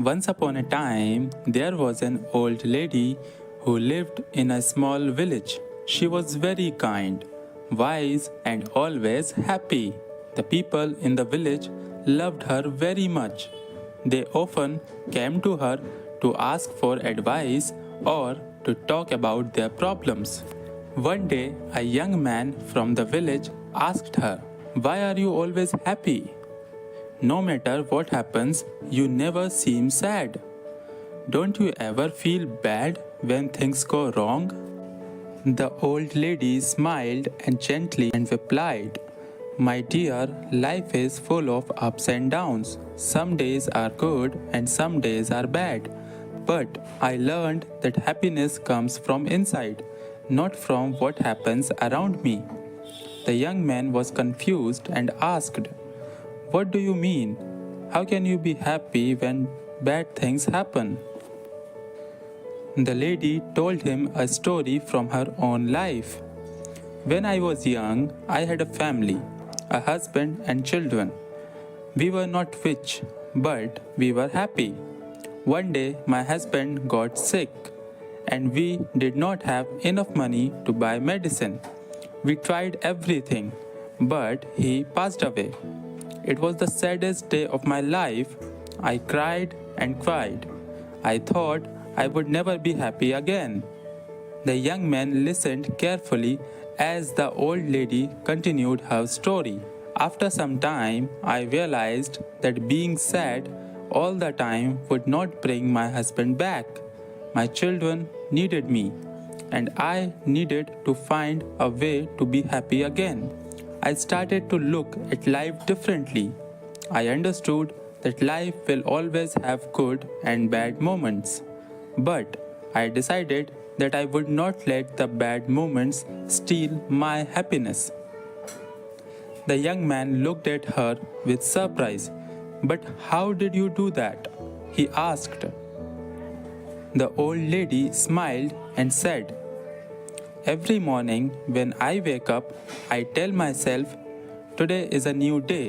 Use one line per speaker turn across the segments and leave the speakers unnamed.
Once upon a time, there was an old lady who lived in a small village. She was very kind, wise, and always happy. The people in the village loved her very much. They often came to her to ask for advice or to talk about their problems. One day, a young man from the village asked her, "Why are you always happy? No matter what happens, you never seem sad. Don't you ever feel bad when things go wrong?" The old lady smiled and gently and replied, "My dear, life is full of ups and downs. Some days are good and some days are bad. But I learned that happiness comes from inside, not from what happens around me." The young man was confused and asked, "What do you mean? How can you be happy when bad things happen?" The lady told him a story from her own life. "When I was young, I had a family, a husband and children. We were not rich, but we were happy. One day, my husband got sick, and we did not have enough money to buy medicine. We tried everything, but he passed away. It was the saddest day of my life. I cried and cried. I thought I would never be happy again." The young man listened carefully as the old lady continued her story. "After some time, I realized that being sad all the time would not bring my husband back. My children needed me, and I needed to find a way to be happy again. I started to look at life differently. I understood that life will always have good and bad moments. But I decided that I would not let the bad moments steal my happiness." The young man looked at her with surprise. "But how did you do that?" he asked. The old lady smiled and said, "Every morning when I wake up, I tell myself, 'Today is a new day,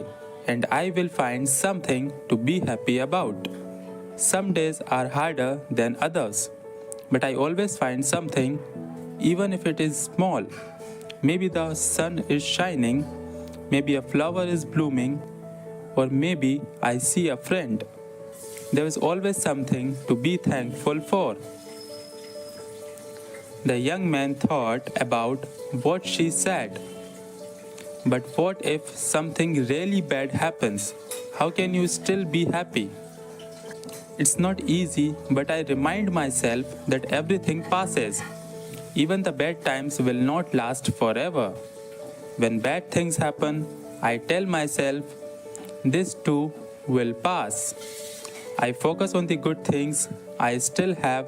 and I will find something to be happy about.' Some days are harder than others, but I always find something, even if it is small. Maybe the sun is shining, maybe a flower is blooming, or maybe I see a friend. There is always something to be thankful for." The young man thought about what she said. "But what if something really bad happens? How can you still be happy?" "It's not easy, but I remind myself that everything passes. Even the bad times will not last forever. When bad things happen, I tell myself, 'This too will pass.' I focus on the good things I still have,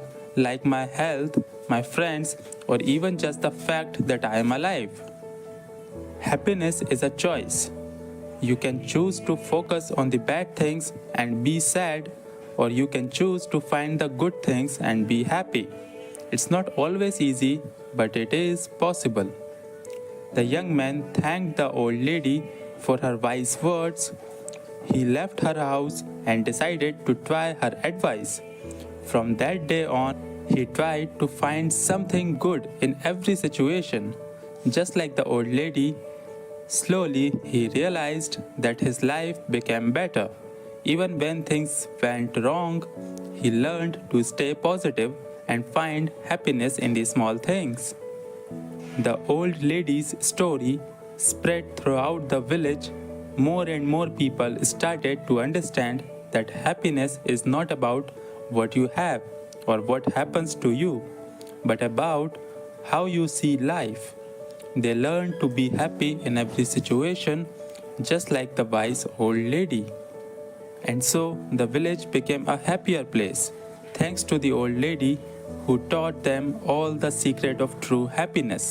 like my health, my friends, or even just the fact that I am alive." Happiness is a choice. You can choose to focus on the bad things and be sad, or you can choose to find the good things and be happy. It's not always easy, but it is possible. The young man thanked the old lady for her wise words. He left her house and decided to try her advice. From that day on, he tried to find something good in every situation. Just like the old lady, slowly he realized that his life became better. Even when things went wrong, he learned to stay positive and find happiness in the small things. The old lady's story spread throughout the village. More and more people started to understand that happiness is not about what you have or what happens to you, but about how you see life. They learned to be happy in every situation, just like the wise old lady. And so the village became a happier place, thanks to the old lady who taught them all the secret of true happiness.